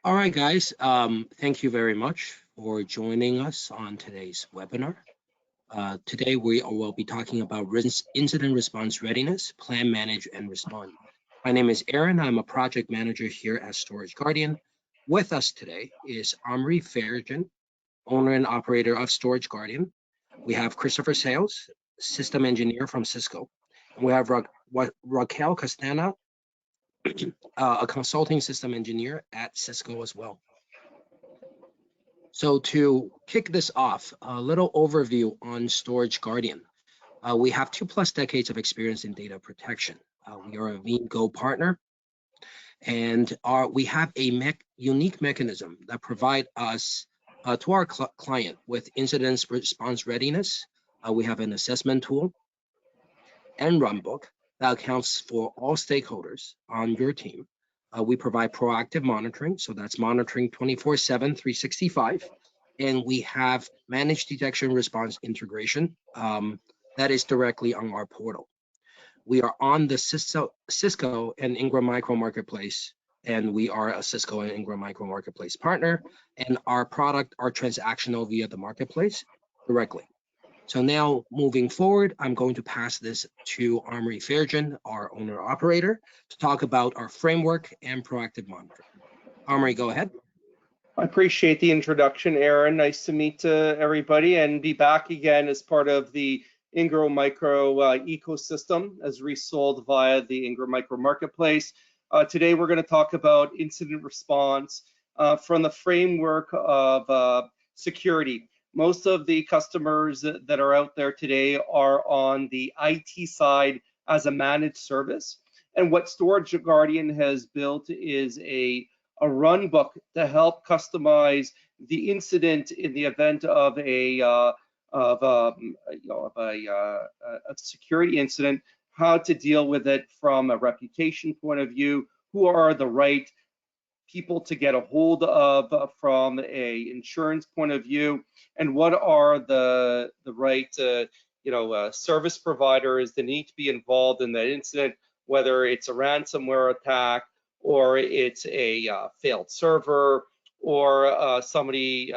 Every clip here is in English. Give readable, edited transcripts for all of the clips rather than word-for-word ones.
All right, guys. Thank you very much for joining us on today's webinar. Today we will be talking about incident response readiness, plan, manage, and respond. My name is Aaron. I'm a project manager here at Storage Guardian. With us today is Omri Fairjan, owner and operator of Storage Guardian. We have Christopher Sales, system engineer from Cisco. And we have Raquel Castana, a consulting system engineer at Cisco as well. So to kick this off, a little overview on Storage Guardian. We have 2+ decades of experience in data protection. We are a Veeam Go partner, and we have a unique mechanism that provide us to our client with incident response readiness. We have an assessment tool and runbook that accounts for all stakeholders on your team. We provide proactive monitoring, so that's monitoring 24/7, 365. And we have managed detection response integration that is directly on our portal. We are on the Cisco and Ingram Micro Marketplace, and we are a Cisco and Ingram Micro Marketplace partner, and our product are transactional via the marketplace directly. So now moving forward, I'm going to pass this to Omri Fairjan, our owner-operator, to talk about our framework and proactive monitoring. Omri, go ahead. I appreciate the introduction, Aaron. Nice to meet everybody and be back again as part of the Ingram Micro ecosystem as resold via the Ingram Micro Marketplace. Today we're going to talk about incident response from the framework of security. Most of the customers that are out there today are on the IT side as a managed service. And what Storage Guardian has built is a run book to help customize the incident in the event of a security incident, how to deal with it from a reputation point of view, who are the right people to get a hold of from a insurance point of view, and what are the right service providers that need to be involved in that incident, whether it's a ransomware attack or it's a failed server or a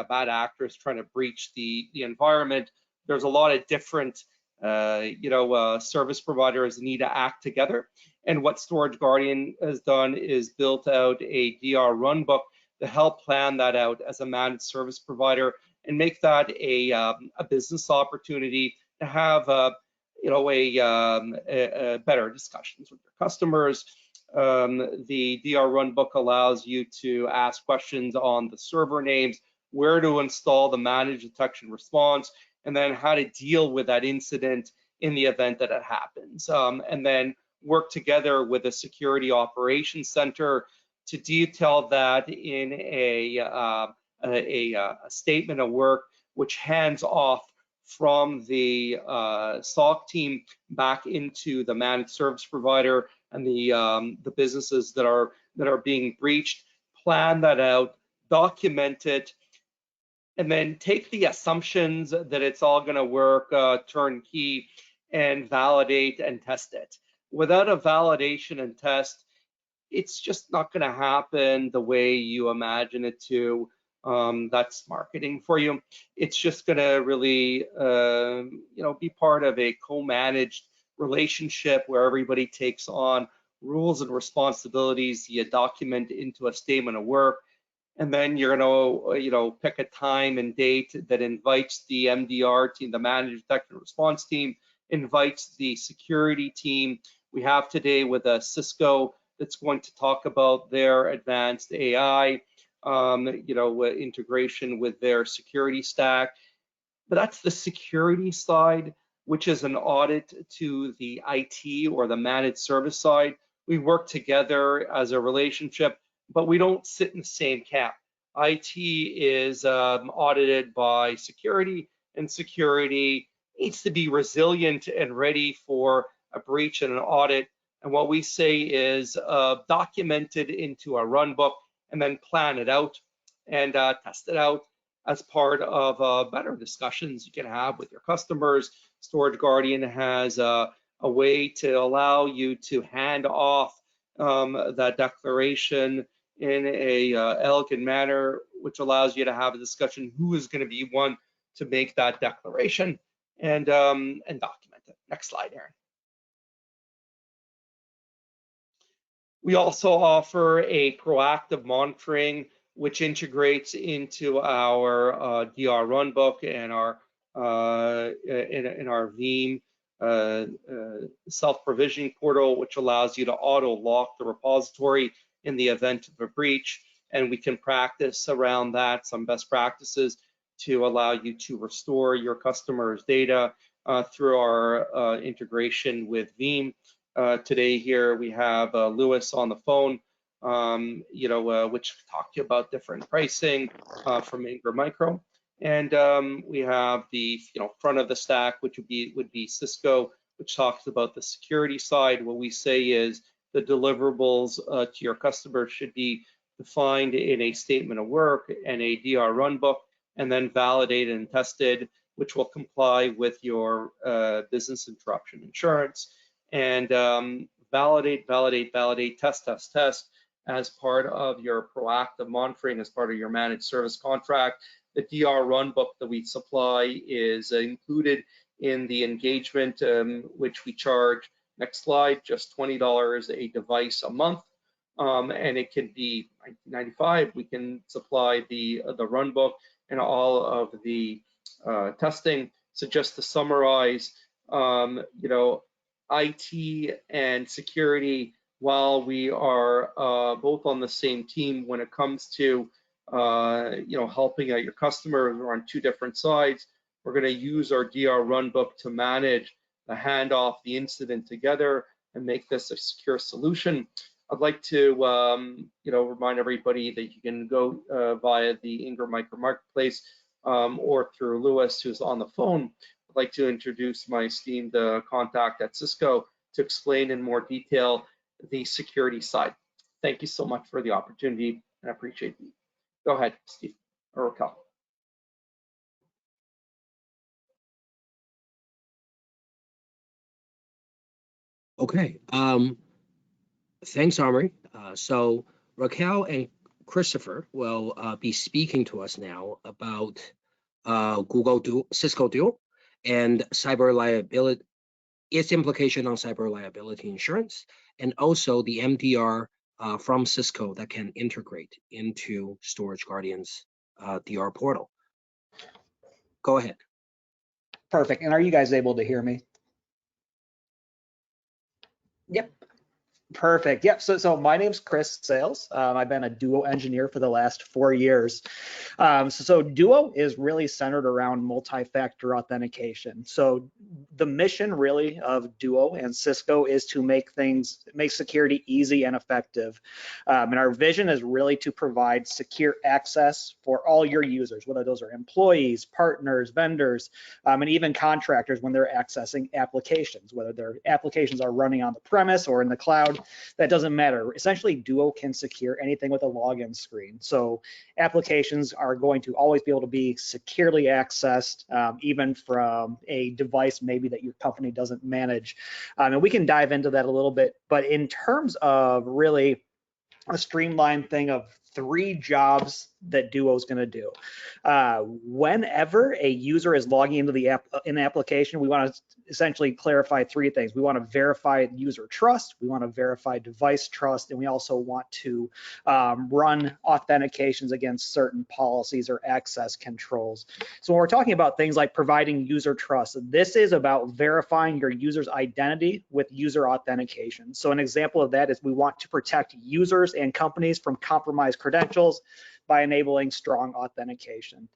bad actor is trying to breach the environment. There's a lot of different service providers need to act together. And what Storage Guardian has done is built out a DR runbook to help plan that out as a managed service provider and make that a business opportunity to have better discussions with your customers. The DR runbook allows you to ask questions on the server names, where to install the managed detection response, and then how to deal with that incident in the event that it happens. And then work together with a security operations center to detail that in a statement of work, which hands off from the SOC team back into the managed service provider and the businesses that are being breached. Plan that out, document it, and then take the assumptions that it's all going to work turnkey and validate and test it. Without a validation and test, it's just not going to happen the way you imagine it to. That's marketing for you. It's just going to really, be part of a co-managed relationship where everybody takes on rules and responsibilities. You document into a statement of work, and then you're going to, pick a time and date that invites the MDR team, the managed detection response team, invites the security team. We have today with a Cisco that's going to talk about their advanced AI, integration with their security stack. But that's the security side, which is an audit to the IT or the managed service side. We work together as a relationship, but we don't sit in the same camp. IT is audited by security, and security needs to be resilient and ready for a breach and an audit. And what we say is document it into a run book and then plan it out and test it out as part of better discussions you can have with your customers. Storage Guardian has a way to allow you to hand off that declaration in a elegant manner, which allows you to have a discussion who is going to be one to make that declaration and document it. Next slide, Aaron. We also offer a proactive monitoring, which integrates into our DR runbook and our in our Veeam self-provisioning portal, which allows you to auto lock the repository in the event of a breach. And we can practice around that some best practices to allow you to restore your customers' data through our integration with Veeam. Today here we have Lewis on the phone, which talked to you about different pricing from Ingram Micro. And we have the front of the stack, which would be Cisco, which talks about the security side. What we say is the deliverables to your customers should be defined in a statement of work and a DR runbook, and then validated and tested, which will comply with your business interruption insurance. And validate, test as part of your proactive monitoring, as part of your managed service contract. The DR runbook that we supply is included in the engagement, which we charge, next slide, just $20 a device a month. And it can be $19.95. We can supply the runbook and all of the testing. So just to summarize, IT and security, while we are both on the same team when it comes to helping out your customers, we're on two different sides. We're going to use our DR runbook to manage the handoff, the incident together, and make this a secure solution. I'd like to remind everybody that you can go via the Ingram Micro Marketplace or through Lewis, who's on the phone. I'd like to introduce my esteemed contact at Cisco to explain in more detail the security side. Thank you so much for the opportunity, and I appreciate it. Go ahead, Steve or Raquel. Okay. Thanks, Omri. So Raquel and Christopher will be speaking to us now about Cisco Duo and cyber liability, its implication on cyber liability insurance, and also the MDR from Cisco that can integrate into Storage Guardian's DR portal. Go ahead. Perfect. And are you guys able to hear me? Yep. Perfect. Yep. So my name's Chris Sales. I've been a Duo engineer for the last 4 years. So Duo is really centered around multi-factor authentication. So the mission really of Duo and Cisco is to make security easy and effective. And our vision is really to provide secure access for all your users, whether those are employees, partners, vendors, and even contractors when they're accessing applications, whether their applications are running on the premise or in the cloud. That doesn't matter. Essentially, Duo can secure anything with a login screen. So applications are going to always be able to be securely accessed, even from a device maybe that your company doesn't manage. And we can dive into that a little bit. But in terms of really a streamlined thing of 3 jobs that Duo is going to do. Whenever a user is logging into the application, we want to essentially clarify 3 things. We want to verify user trust, we want to verify device trust, and we also want to run authentications against certain policies or access controls. So when we're talking about things like providing user trust, this is about verifying your user's identity with user authentication. So an example of that is we want to protect users and companies from compromised credentials by enabling strong authentication.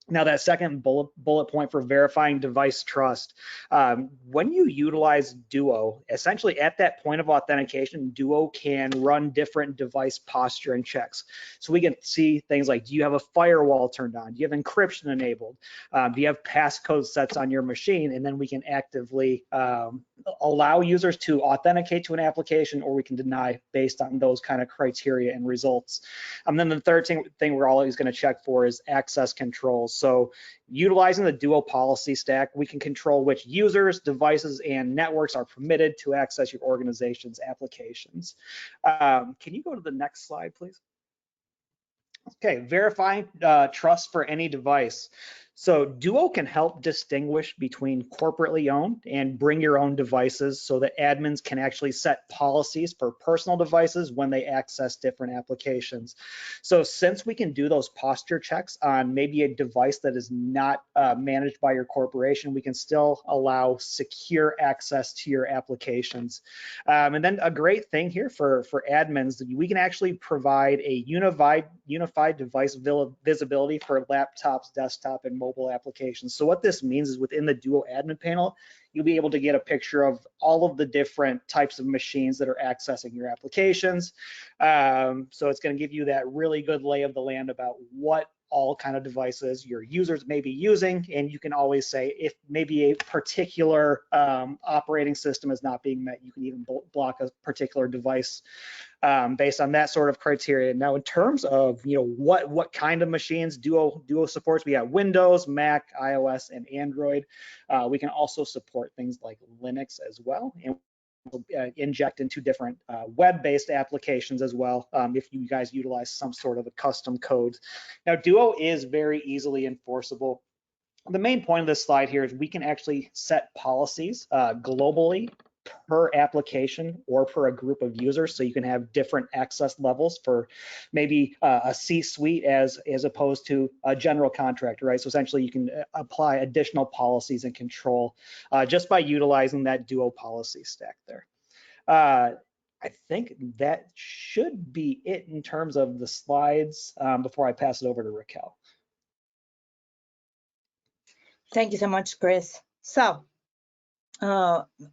Now that second bullet point for verifying device trust, when you utilize Duo, essentially at that point of authentication, Duo can run different device posturing checks. So we can see things like, do you have a firewall turned on? Do you have encryption enabled? Do you have passcode sets on your machine? And then we can actively allow users to authenticate to an application, or we can deny based on those kind of criteria and results. And then the third thing we're always going to check for is access controls. So utilizing the Duo policy stack, we can control which users, devices, and networks are permitted to access your organization's applications. Can you go to the next slide, please? Okay, verifying trust for any device. So Duo can help distinguish between corporately owned and bring your own devices so that admins can actually set policies for personal devices when they access different applications. So since we can do those posture checks on maybe a device that is not managed by your corporation, we can still allow secure access to your applications. And then a great thing here for admins, we can actually provide a unified device visibility for laptops, desktop, and mobile applications. So what this means is within the Duo admin panel, you'll be able to get a picture of all of the different types of machines that are accessing your applications. So it's going to give you that really good lay of the land about what all kind of devices your users may be using, and you can always say if maybe a particular operating system is not being met, you can even block a particular device based on that sort of criteria. Now, in terms of what kind of machines Duo supports, we have Windows, Mac, iOS, and Android. We can also support things like Linux as well, and inject into different web-based applications as well if you guys utilize some sort of a custom code. Now, Duo is very easily enforceable. The main point of this slide here is we can actually set policies globally per application or per a group of users, so you can have different access levels for maybe a C-suite as opposed to a general contractor, right? So essentially you can apply additional policies and control just by utilizing that Duo policy stack there. I think that should be it in terms of the slides before I pass it over to Raquel. Thank you so much, Chris. So,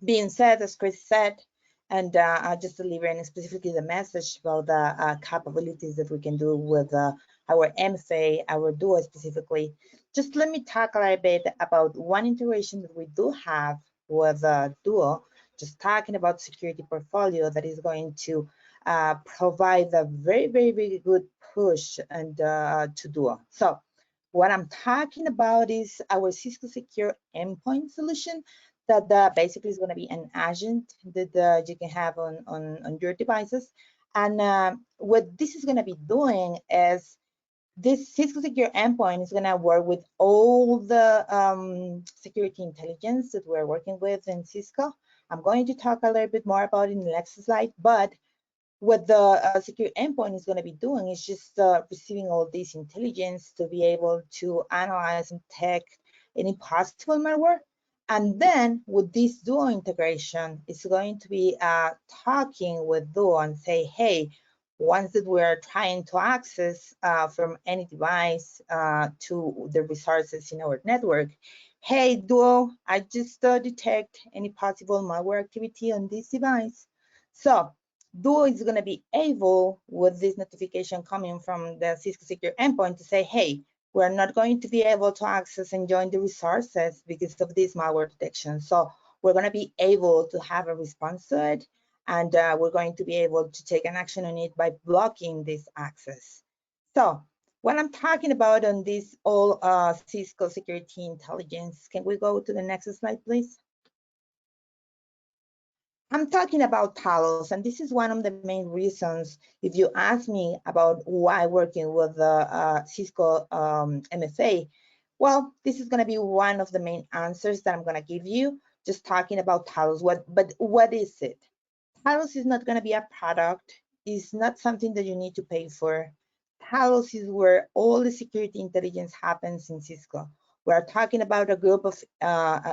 being said, as Chris said, and just delivering specifically the message about the capabilities that we can do with our MFA, our Duo specifically, just let me talk a little bit about one integration that we do have with Duo, just talking about security portfolio that is going to provide a very, very, very good push and to Duo. So, what I'm talking about is our Cisco Secure Endpoint solution that basically is going to be an agent that you can have on your devices. And what this is going to be doing is this Cisco Secure Endpoint is going to work with all the security intelligence that we're working with in Cisco. I'm going to talk a little bit more about it in the next slide, but what the secure endpoint is going to be doing is just receiving all this intelligence to be able to analyze and detect any possible malware. And then with this Duo integration, it's going to be talking with Duo and say, hey, once that we're trying to access from any device to the resources in our network, hey, Duo, I just detect any possible malware activity on this device. So Duo is going to be able, with this notification coming from the Cisco Secure Endpoint, to say, hey, we're not going to be able to access and join the resources because of this malware detection. So we're going to be able to have a response to it, and we're going to be able to take an action on it by blocking this access. So what I'm talking about on this all Cisco Security Intelligence, can we go to the next slide, please? I'm talking about Talos, and this is one of the main reasons, if you ask me about why working with the Cisco MFA, well, this is going to be one of the main answers that I'm going to give you, just talking about Talos. But what is it? Talos is not going to be a product. It's not something that you need to pay for. Talos is where all the security intelligence happens in Cisco. We're talking about a group of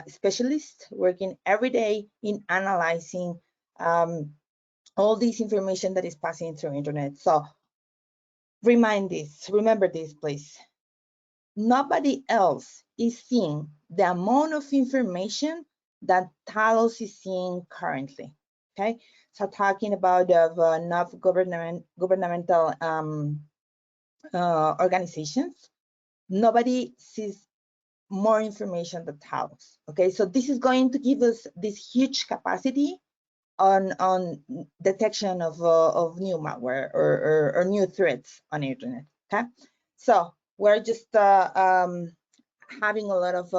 specialists working every day in analyzing all this information that is passing through internet. So remember this, please. Nobody else is seeing the amount of information that Talos is seeing currently. Okay, so talking about enough governmental organizations, nobody sees more information than Talos. Okay, so this is going to give us this huge capacity on detection of new malware or new threats on the internet. Okay, so we're just having a lot of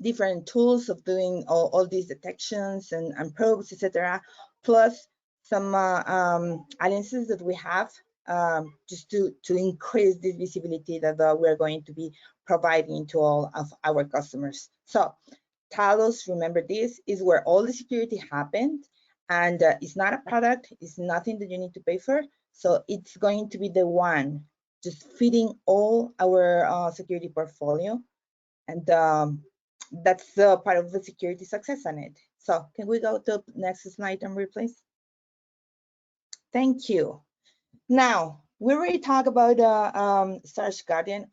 different tools of doing all these detections and probes, etc. Plus some alliances that we have just to increase this visibility that we're going to be providing to all of our customers. So Talos, remember, this is where all the security happened, and it's not a product, it's nothing that you need to pay for. So it's going to be the one just feeding all our security portfolio, and that's part of the security success on it. So can we go to the next slide, please? Thank you. Now, we already talked about Search Guardian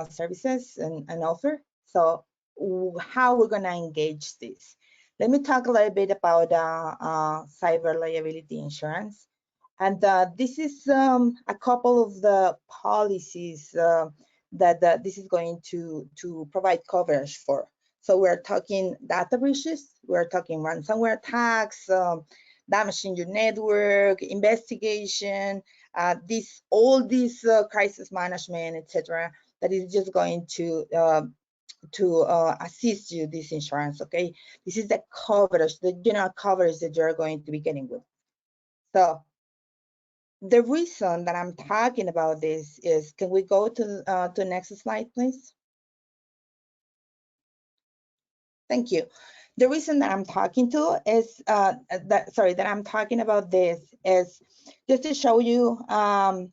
services and offer. So how we're gonna engage this? Let me talk a little bit about cyber liability insurance. And this is a couple of the policies that this is going to provide coverage for. So we're talking data breaches, we're talking ransomware attacks, damaging your network, investigation, all these crisis management, etc. That is just going to assist you, this insurance. Okay, this is the coverage, the general coverage that you're going to be getting with. So the reason that I'm talking about this is, can we go to the next slide, please? Thank you. The reason that I'm talking to is that I'm talking about this is just to show you how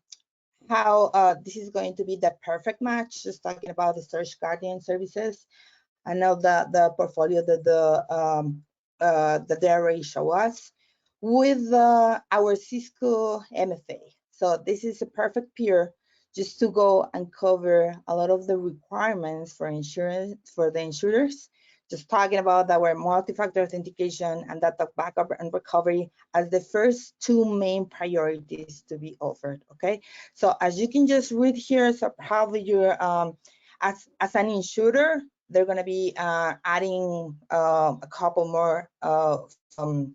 this is going to be the perfect match. Just talking about the Search Guardian services. I know the portfolio that they already show us with our Cisco MFA. So this is a perfect peer just to go and cover a lot of the requirements for insurance for the insurers. Just talking about our multi-factor authentication and data backup and recovery as the first two main priorities to be offered. Okay, so as you can just read here, so probably you're as an insurer, they're going to be adding a couple more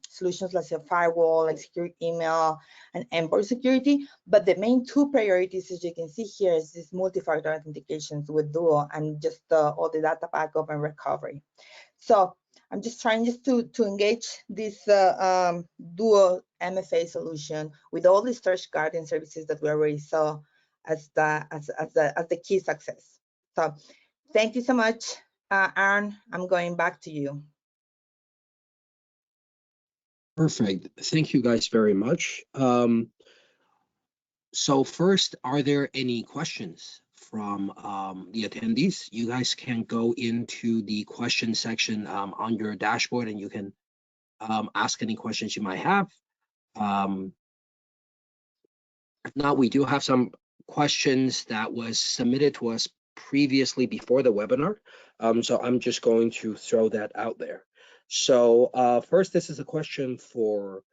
solutions, like a firewall, like secure email, and endpoint security. But the main two priorities, as you can see here, is this multi-factor authentications with Duo and just all the data backup and recovery. So I'm just trying to engage this Duo MFA solution with all the Search Guardian services that we already saw as the key success. So thank you so much, Aaron. I'm going back to you. Perfect. Thank you guys very much. So first, are there any questions from the attendees? You guys can go into the question section on your dashboard, and you can ask any questions you might have. If not, we do have some questions that was submitted to us previously before the webinar. So I'm just going to throw that out there. So first, this is a question for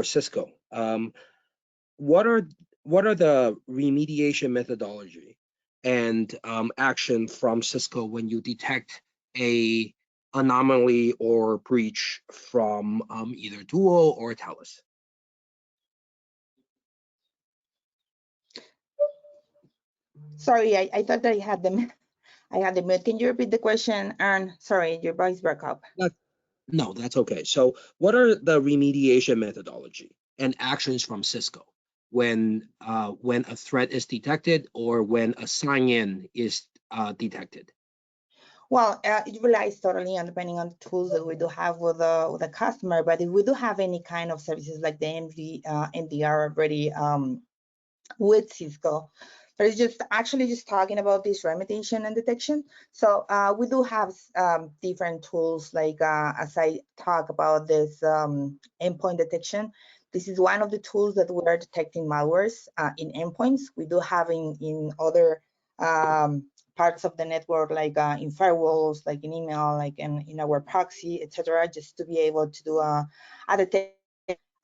Cisco. What are the remediation methodology and action from Cisco when you detect a anomaly or breach from either Duo or Talos? Sorry, I thought that I had them. I had the mute. Can you repeat the question, Aaron? Sorry, your voice broke up. No, that's okay. So what are the remediation methodology and actions from Cisco when a threat is detected or when a sign-in is detected? Well, it relies totally on depending on the tools that we do have with the customer. But if we do have any kind of services like the NDR already with Cisco, but it's just actually just talking about this remediation and detection. So we do have different tools, like as I talk about this endpoint detection. This is one of the tools that we are detecting malwares in endpoints. We do have in other parts of the network, like in firewalls, like in email, like in our proxy, etc., just to be able to do a detection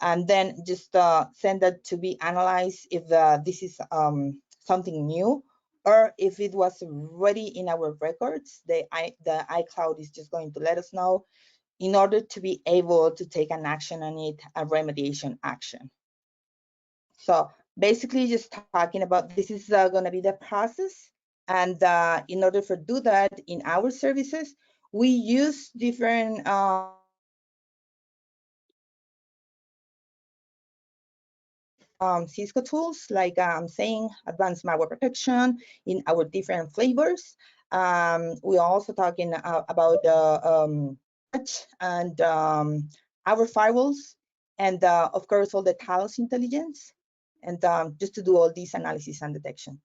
and then just send that to be analyzed if this is something new, or if it was already in our records. The iCloud is just going to let us know in order to be able to take an action on it, a remediation action. So basically just talking about this is going to be the process. And in order to do that in our services, we use different Cisco tools, like I'm saying, advanced malware protection in our different flavors. We are also talking about touch and our firewalls, and of course, all the Talos intelligence, and just to do all these analysis and detection.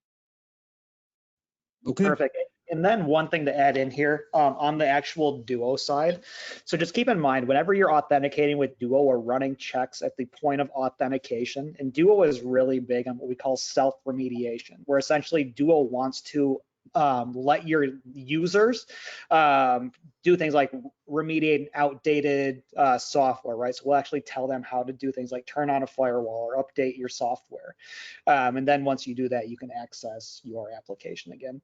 Okay. Perfect. And then one thing to add in here on the actual Duo side. So just keep in mind, whenever you're authenticating with Duo or running checks at the point of authentication, and Duo is really big on what we call self-remediation, where essentially Duo wants to let your users do things like remediate outdated software, right? So we'll actually tell them how to do things like turn on a firewall or update your software. And then once you do that, you can access your application again.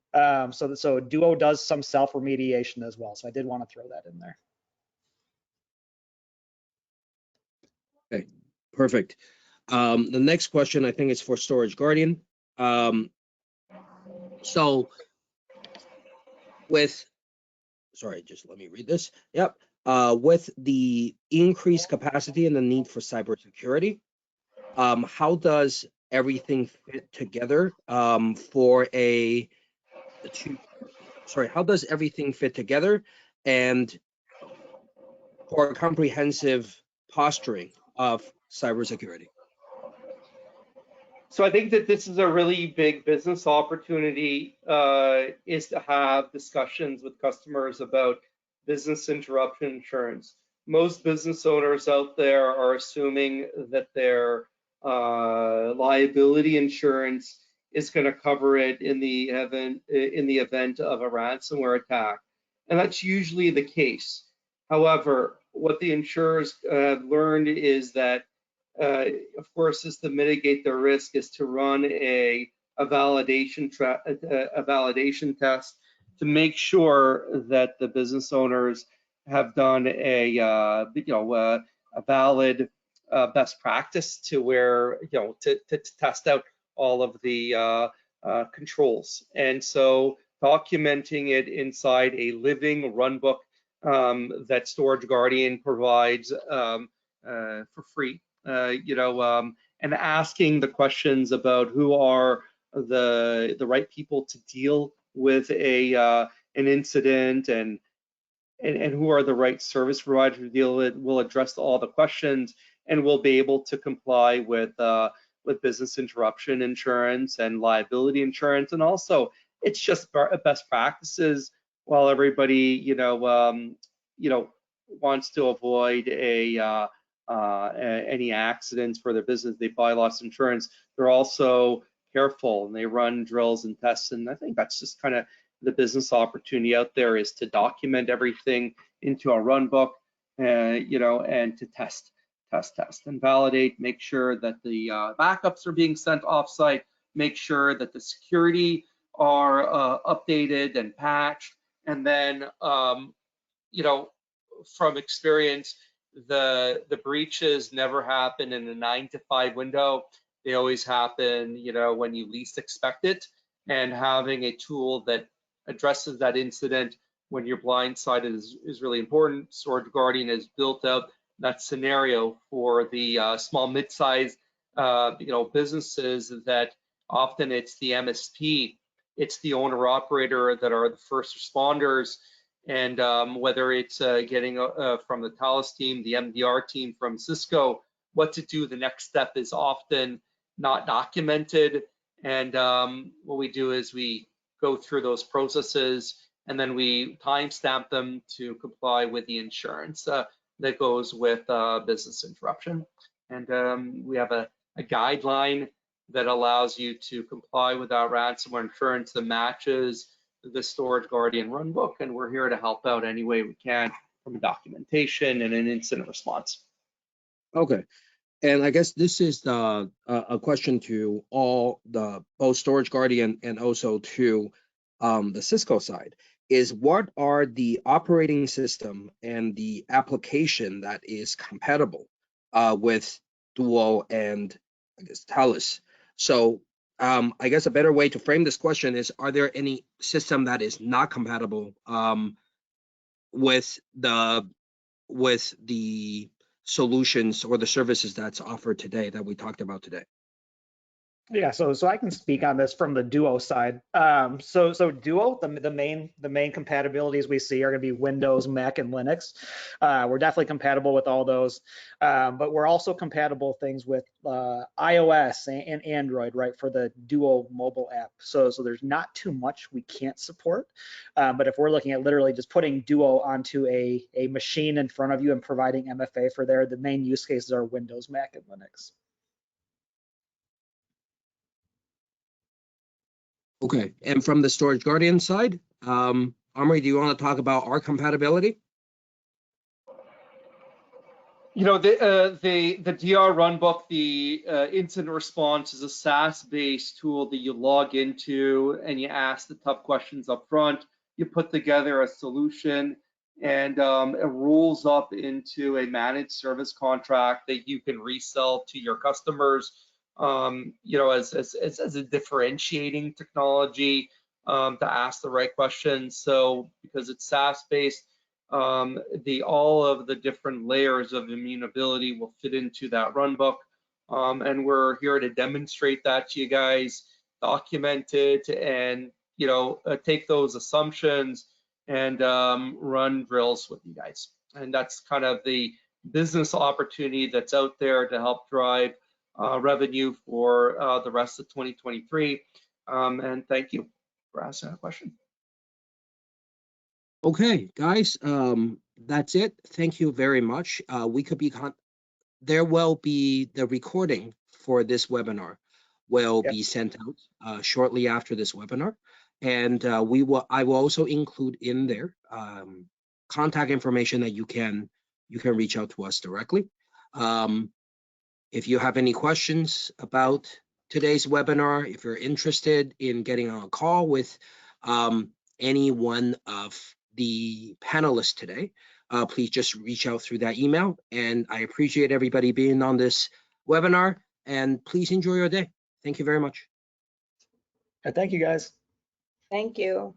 So Duo does some self-remediation as well. So I did want to throw that in there. Okay, perfect. The next question I think is for Storage Guardian. So sorry, just let me read this. Yep. With the increased capacity and the need for cybersecurity, how does everything fit together how does everything fit together and for comprehensive posturing of cybersecurity? So I think that this is a really big business opportunity, is to have discussions with customers about business interruption insurance. Most business owners out there are assuming that their liability insurance is going to cover it in the event of a ransomware attack, and that's usually the case. However, what the insurers have learned is that of course, is to mitigate the risk is to run a validation test to make sure that the business owners have done a valid best practice to where to test out all of the controls. And so documenting it inside a living runbook that Storage Guardian provides for free. And asking the questions about who are the right people to deal with an incident and who are the right service providers to deal with, will address all the questions and will be able to comply with business interruption insurance and liability insurance. And also, it's just best practices while everybody wants to avoid any accidents for their business. They buy loss insurance. They're also careful and they run drills and tests. And I think that's just kind of the business opportunity out there, is to document everything into a run book, and to test and validate, make sure that the backups are being sent offsite, make sure that the security are updated and patched. And then, from experience, the breaches never happen in a 9 to 5 window. They always happen, when you least expect it. And having a tool that addresses that incident when you're blindsided is really important. Storage Guardian has built out that scenario for the small, mid-sized, businesses that often it's the MSP, it's the owner-operator that are the first responders. And whether it's getting from the Talos team, the MDR team from Cisco, what to do, the next step is often not documented. And what we do is we go through those processes and then we timestamp them to comply with the insurance that goes with business interruption. And we have a guideline that allows you to comply with our ransomware insurance that matches the Storage Guardian runbook, and we're here to help out any way we can from documentation and an incident response. Okay, and I guess this is a question to both Storage Guardian and also to the Cisco side, is what are the operating system and the application that is compatible with Duo and I guess Talos? So I guess a better way to frame this question is, are there any system that is not compatible with the solutions or the services that's offered today that we talked about today? Yeah, so I can speak on this from the Duo side. So Duo, the main compatibilities we see are going to be Windows, Mac, and Linux. We're definitely compatible with all those, but we're also compatible things with iOS and Android, right, for the Duo mobile app. So there's not too much we can't support, but if we're looking at literally just putting Duo onto a machine in front of you and providing MFA for there, the main use cases are Windows, Mac, and Linux. Okay, and from the Storage Guardian side, Omri, do you want to talk about our compatibility? You know, the DR runbook, the incident response is a SaaS-based tool that you log into and you ask the tough questions up front. You put together a solution, and it rolls up into a managed service contract that you can resell to your customers. You know, as a differentiating technology to ask the right questions. So because it's SaaS-based, all of the different layers of immutability will fit into that runbook. And we're here to demonstrate that to you guys, document it, and take those assumptions and run drills with you guys. And that's kind of the business opportunity that's out there to help drive revenue for the rest of 2023. And thank you for asking that question. Okay, guys, that's it. Thank you very much. There will be the recording for this webinar will be sent out shortly after this webinar, and I will also include in there contact information that you can reach out to us directly. If you have any questions about today's webinar, if you're interested in getting on a call with any one of the panelists today, please just reach out through that email. And I appreciate everybody being on this webinar, and please enjoy your day. Thank you very much. Thank you, guys. Thank you.